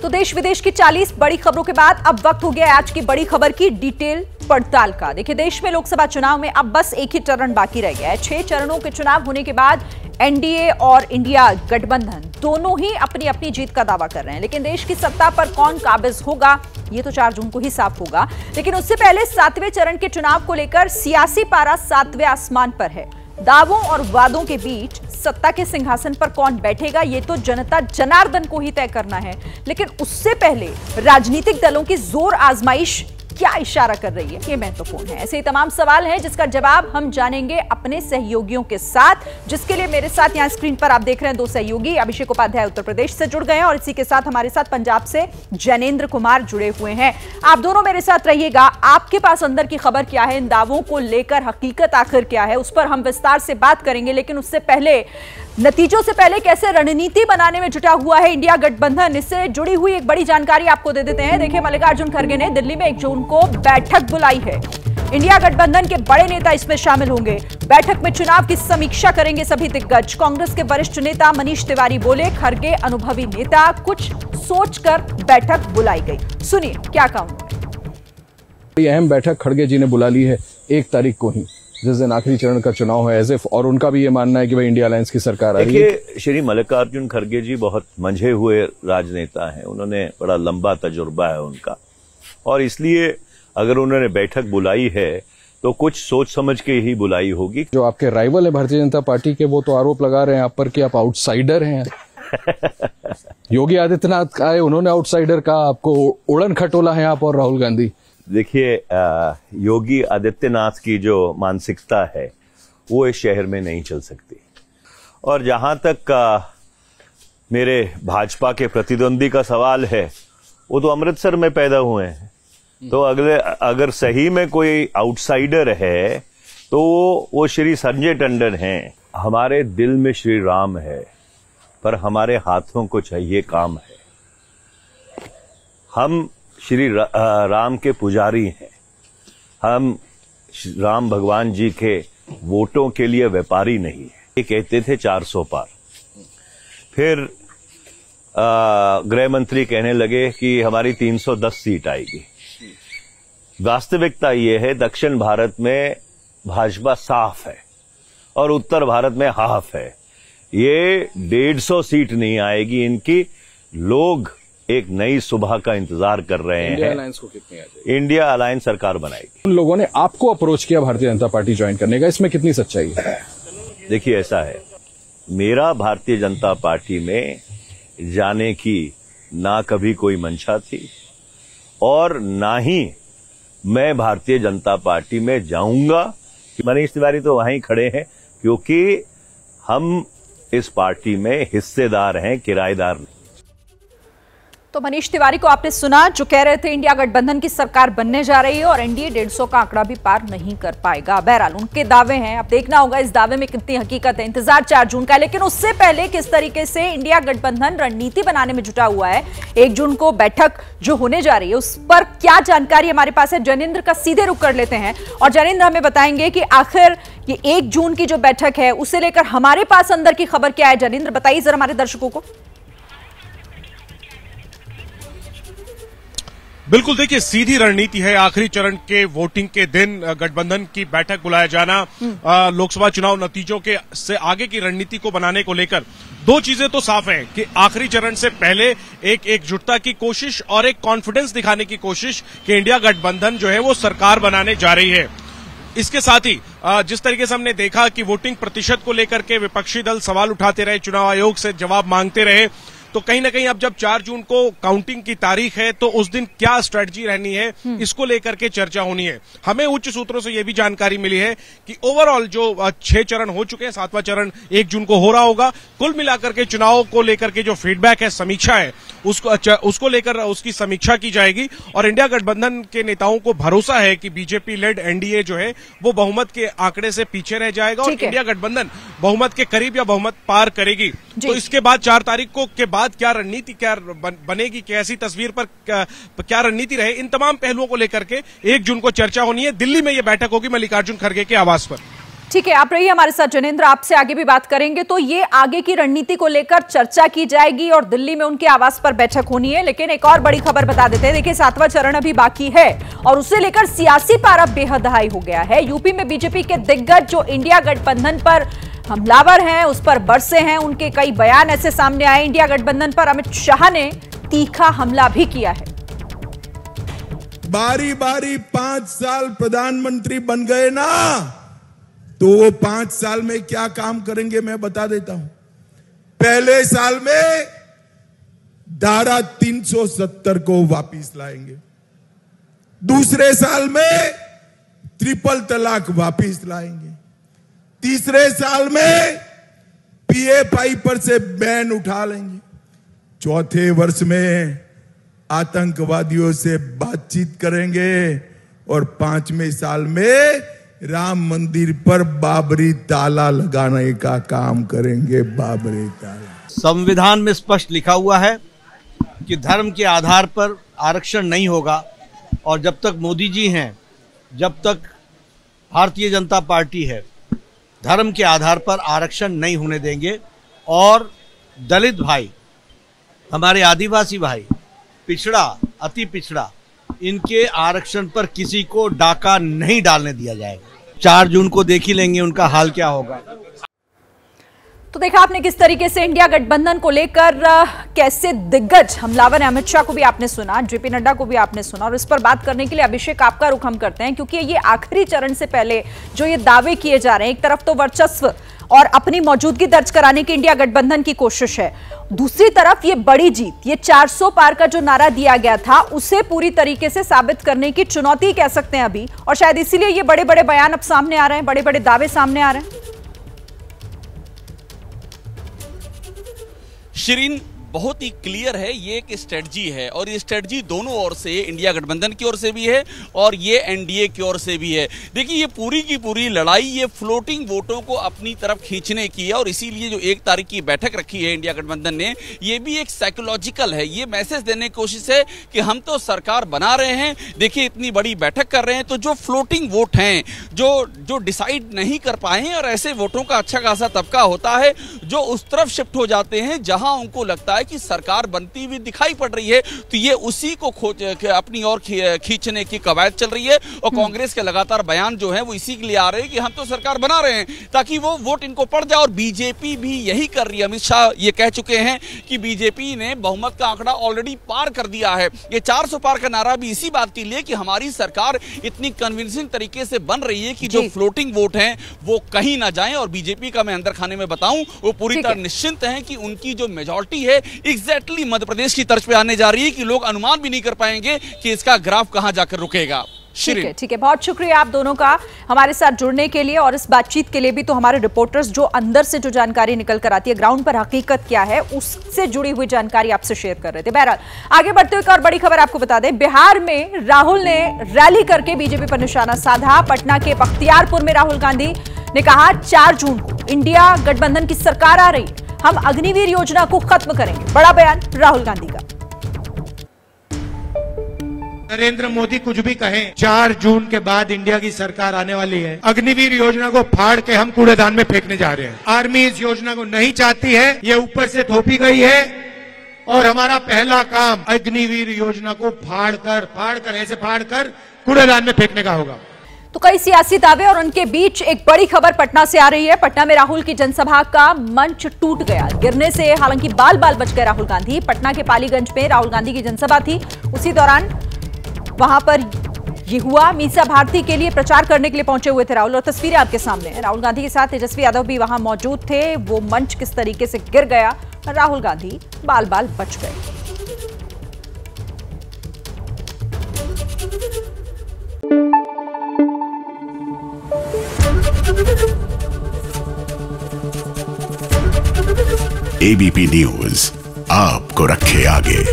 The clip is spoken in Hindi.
तो देश विदेश की 40 बड़ी खबरों के बाद अब वक्त हो गया आज की बड़ी खबर की डिटेल पड़ताल का। देखिए, देश में लोकसभा चुनाव में अब बस एक ही चरण बाकी रह गया है। 6 चरणों के चुनाव होने के बाद एनडीए और इंडिया गठबंधन दोनों ही अपनी अपनी जीत का दावा कर रहे हैं, लेकिन देश की सत्ता पर कौन काबिज होगा ये तो 4 जून को ही साफ होगा। लेकिन उससे पहले 7वें चरण के चुनाव को लेकर सियासी पारा 7वें आसमान पर है। दावों और वादों के बीच सत्ता के सिंहासन पर कौन बैठेगा ये तो जनता जनार्दन को ही तय करना है, लेकिन उससे पहले राजनीतिक दलों की जोर आजमाइश क्या इशारा कर रही है ये महत्वपूर्ण है। ऐसे ही तमाम सवाल हैं जिसका जवाब हम जानेंगे अपने सहयोगियों के साथ, जिसके लिए मेरे साथ यहां स्क्रीन पर आप देख रहे हैं 2 सहयोगी। अभिषेक उपाध्याय उत्तर प्रदेश से जुड़ गए हैं और इसी के साथ हमारे साथ पंजाब से जैनेन्द्र कुमार जुड़े हुए हैं। आप दोनों मेरे साथ रहिएगा। आपके पास अंदर की खबर क्या है, इन दावों को लेकर हकीकत आखिर क्या है, उस पर हम विस्तार से बात करेंगे। लेकिन उससे पहले नतीजों से पहले कैसे रणनीति बनाने में जुटा हुआ है इंडिया गठबंधन, इससे जुड़ी हुई एक बड़ी जानकारी आपको दे देते हैं। देखिए, मल्लिकार्जुन खड़गे ने दिल्ली में 1 जून को बैठक बुलाई है। इंडिया गठबंधन के बड़े नेता इसमें शामिल होंगे। बैठक में चुनाव की समीक्षा करेंगे सभी दिग्गज। कांग्रेस के वरिष्ठ नेता मनीष तिवारी बोले, खड़गे अनुभवी नेता, कुछ सोचकर बैठक बुलाई गई। सुनिए क्या कहा उन्होंने। अहम बैठक खड़गे जी ने बुला ली है 1 तारीख को ही, जिस दिन आखिरी चरण का चुनाव है, एज इफ, और उनका भी ये मानना है कि भाई इंडिया अलायंस की सरकार आ रही है। देखिए, श्री मल्लिकार्जुन खड़गे जी बहुत मंझे हुए राजनेता हैं, उन्होंने बड़ा लंबा तजुर्बा है उनका, और इसलिए अगर उन्होंने बैठक बुलाई है तो कुछ सोच समझ के ही बुलाई होगी। जो आपके राइवल है भारतीय जनता पार्टी के, वो तो आरोप लगा रहे हैं आप पर कि आप आउटसाइडर हैं। योगी आदित्यनाथ आए, उन्होंने आउटसाइडर कहा, आपको उड़न खटोला है आप और राहुल गांधी। देखिए, योगी आदित्यनाथ की जो मानसिकता है वो इस शहर में नहीं चल सकती, और जहां तक मेरे भाजपा के प्रतिद्वंदी का सवाल है, वो तो अमृतसर में पैदा हुए हैं, तो अगर सही में कोई आउटसाइडर है तो वो श्री संजय टंडन हैं। हमारे दिल में श्री राम है, पर हमारे हाथों को चाहिए काम है। हम श्री राम के पुजारी हैं, हम राम भगवान जी के वोटों के लिए व्यापारी नहीं है। ये कहते थे 400 पार, फिर गृह मंत्री कहने लगे कि हमारी 310 सीट आएगी। वास्तविकता ये है, दक्षिण भारत में भाजपा साफ है और उत्तर भारत में हाफ है। ये 150 सीट नहीं आएगी इनकी। लोग एक नई सुबह का इंतजार कर रहे हैं। इंडिया अलायंस को कितनी आ जाएगी? इंडिया अलायंस सरकार बनाएगी। उन लोगों ने आपको अप्रोच किया भारतीय जनता पार्टी ज्वाइन करने का, इसमें कितनी सच्चाई है? देखिए, ऐसा है, मेरा भारतीय जनता पार्टी में जाने की ना कभी कोई मंशा थी और ना ही मैं भारतीय जनता पार्टी में जाऊंगा। मनीष तिवारी तो वहीं खड़े हैं, क्योंकि हम इस पार्टी में हिस्सेदार हैं, किराएदार नहीं। तो मनीष तिवारी को आपने सुना, जो कह रहे थे इंडिया गठबंधन की सरकार बनने जा रही है और एनडीए 150 का आंकड़ा भी पार नहीं कर पाएगा। बहरहाल उनके दावे हैं, अब देखना होगा इस दावे में कितनी हकीकत है। इंतजार 4 जून का। लेकिन उससे पहले किस तरीके से इंडिया गठबंधन रणनीति बनाने में जुटा हुआ है, 1 जून को बैठक जो होने जा रही है उस पर क्या जानकारी हमारे पास है, जैनेन्द्र का सीधे रुख कर लेते हैं और जैनेन्द्र हमें बताएंगे कि आखिर ये 1 जून की जो बैठक है उसे लेकर हमारे पास अंदर की खबर क्या है। जैनेन्द्र बताइए जरा हमारे दर्शकों को। बिल्कुल, देखिए, सीधी रणनीति है। आखिरी चरण के वोटिंग के दिन गठबंधन की बैठक बुलाया जाना, लोकसभा चुनाव नतीजों के से आगे की रणनीति को बनाने को लेकर 2 चीजें तो साफ हैं कि आखिरी चरण से पहले एक एकजुटता की कोशिश और एक कॉन्फिडेंस दिखाने की कोशिश कि इंडिया गठबंधन जो है वो सरकार बनाने जा रही है। इसके साथ ही जिस तरीके से हमने देखा कि वोटिंग प्रतिशत को लेकर के विपक्षी दल सवाल उठाते रहे, चुनाव आयोग से जवाब मांगते रहे, तो कहीं ना कहीं अब जब 4 जून को काउंटिंग की तारीख है तो उस दिन क्या स्ट्रेटजी रहनी है इसको लेकर के चर्चा होनी है। हमें उच्च सूत्रों से यह भी जानकारी मिली है कि ओवरऑल जो 6 चरण हो चुके हैं, 7वां चरण 1 जून को हो रहा होगा। कुल मिलाकर के चुनाव को लेकर के जो फीडबैक है, समीक्षा है, उसको लेकर उसकी समीक्षा की जाएगी और इंडिया गठबंधन के नेताओं को भरोसा है कि बीजेपी लेड एनडीए जो है वो बहुमत के आंकड़े से पीछे रह जाएगा और इंडिया गठबंधन बहुमत के करीब या बहुमत पार करेगी। तो इसके बाद 4 तारीख को के बाद क्या रणनीति क्या बनेगी, कैसी तस्वीर पर क्या रणनीति रहे, इन तमाम पहलुओं को लेकर के 1 जून को चर्चा होनी है। दिल्ली में यह बैठक होगी मल्लिकार्जुन खड़गे के आवास पर। ठीक है, आप रहिए हमारे साथ जनेंद्र, आपसे आगे भी बात करेंगे। तो ये आगे की रणनीति को लेकर चर्चा की जाएगी और दिल्ली में उनके आवास पर बैठक होनी है। लेकिन एक और बड़ी खबर बता देते हैं। देखिए, 7वां चरण अभी बाकी है और उसे लेकर सियासी पारा बेहद हाई हो गया है। यूपी में बीजेपी के दिग्गज जो इंडिया गठबंधन पर हमलावर हैं, उस पर बरसे हैं। उनके कई बयान ऐसे सामने आए। इंडिया गठबंधन पर अमित शाह ने तीखा हमला भी किया है। बारी बारी 5 साल प्रधानमंत्री बन गए ना, तो वो 5 साल में क्या काम करेंगे मैं बता देता हूं। पहले साल में धारा 370 को वापिस लाएंगे, दूसरे साल में ट्रिपल तलाक वापिस लाएंगे, तीसरे साल में पीएफआई पर से बैन उठा लेंगे, चौथे वर्ष में आतंकवादियों से बातचीत करेंगे और 5वें साल में राम मंदिर पर बाबरी ताला लगाने का काम करेंगे। बाबरी ताला संविधान में स्पष्ट लिखा हुआ है कि धर्म के आधार पर आरक्षण नहीं होगा और जब तक मोदी जी हैं, जब तक भारतीय जनता पार्टी है, धर्म के आधार पर आरक्षण नहीं होने देंगे। और दलित भाई, हमारे आदिवासी भाई, पिछड़ा, अति पिछड़ा, इनके आरक्षण पर किसी को डाका नहीं डालने दिया जाएगा। 4 जून को देख ही लेंगे उनका हाल क्या होगा। तो देखा आपने किस तरीके से इंडिया गठबंधन को लेकर कैसे दिग्गज हमलावर है। अमित शाह को भी आपने सुना, जेपी नड्डा को भी आपने सुना। और इस पर बात करने के लिए अभिषेक आपका रुख हम करते हैं, क्योंकि ये आखिरी चरण से पहले जो ये दावे किए जा रहे हैं, एक तरफ तो वर्चस्व और अपनी मौजूदगी दर्ज कराने की इंडिया गठबंधन की कोशिश है, दूसरी तरफ ये बड़ी जीत, ये 400 पार का जो नारा दिया गया था, उसे पूरी तरीके से साबित करने की चुनौती कह सकते हैं अभी। और शायद इसीलिए ये बड़े बड़े बयान अब सामने आ रहे हैं, बड़े बड़े दावे सामने आ रहे हैं। शिरीन, बहुत ही क्लियर है, ये एक स्ट्रेटजी है और ये स्ट्रेटजी दोनों ओर से, इंडिया गठबंधन की ओर से भी है और ये एनडीए की ओर से भी है। देखिए, ये पूरी की पूरी लड़ाई ये फ्लोटिंग वोटों को अपनी तरफ खींचने की है और इसीलिए जो 1 तारीख की बैठक रखी है इंडिया गठबंधन ने, ये भी एक साइकोलॉजिकल है। ये मैसेज देने की कोशिश है कि हम तो सरकार बना रहे हैं, देखिए इतनी बड़ी बैठक कर रहे हैं, तो जो फ्लोटिंग वोट हैं, जो डिसाइड नहीं कर पाए, और ऐसे वोटों का अच्छा खासा तबका होता है जो उस तरफ शिफ्ट हो जाते हैं जहां उनको लगता है कि सरकार बनती हुई दिखाई पड़ रही है, तो ये उसी को अपनी ओर खींचने की कवायद चल रही है। और कांग्रेस के लगातार बयान जो है वो इसी के लिए आ रहे हैं कि हम तो सरकार बना रहे हैं ताकि वो वोट इनको पड़ जाए। और बीजेपी भी यही कर रही है। अमित शाह ये कह चुके हैं कि बीजेपी ने बहुमत का आंकड़ा ऑलरेडी पार कर दिया है। ये 400 पार का नारा भी इसी बात के लिए कि हमारी सरकार इतनी कन्विंसिंग तरीके से बन रही है कि जो फ्लोटिंग वोट हैं वो कहीं ना जाएं। और बीजेपी का मैं अंदर खाने में बताऊं, वो पूरी तरह निश्चिंत है कि उनकी जो मेजॉरिटी है एग्जैक्टली मध्य प्रदेश की तर्ज पे आने जा रही है कि लोग अनुमान भी नहीं कर पाएंगे कि इसका ग्राफ कहां जाकर रुकेगा। ठीक है, बहुत शुक्रिया आप दोनों का हमारे साथ जुड़ने के लिए और इस बातचीत के लिए भी। तो हमारे रिपोर्टर्स जो अंदर से जो जानकारी निकल कर आती है, ग्राउंड पर हकीकत क्या है, उससे जुड़ी हुई जानकारी आपसे शेयर कर रहे थे। बहरहाल आगे बढ़ते हुए एक और बड़ी खबर आपको बता दें। बिहार में राहुल ने रैली करके बीजेपी पर निशाना साधा। पटना के बख्तियारपुर में राहुल गांधी ने कहा 4 जून को इंडिया गठबंधन की सरकार आ रही, हम अग्निवीर योजना को खत्म करेंगे। बड़ा बयान राहुल गांधी का। नरेंद्र मोदी कुछ भी कहें, 4 जून के बाद इंडिया की सरकार आने वाली है। अग्निवीर योजना को फाड़ के हम कूड़ेदान में फेंकने जा रहे हैं। आर्मी इस योजना को नहीं चाहती है, ये ऊपर से थोपी गई है और हमारा पहला काम अग्निवीर योजना को फाड़ कर कूड़ेदान में फेंकने का होगा। तो कई सियासी दावे और उनके बीच एक बड़ी खबर पटना से आ रही है। पटना में राहुल की जनसभा का मंच टूट गया। गिरने से हालांकि बाल बाल बच गए राहुल गांधी। पटना के पालीगंज में राहुल गांधी की जनसभा थी, उसी दौरान वहां पर ये हुआ। मीसा भारती के लिए प्रचार करने के लिए पहुंचे हुए थे राहुल और तस्वीरें आपके सामने हैं। राहुल गांधी के साथ तेजस्वी यादव भी वहां मौजूद थे। वो मंच किस तरीके से गिर गया, राहुल गांधी बाल बाल बच गए। एबीपी न्यूज आपको रखे आगे।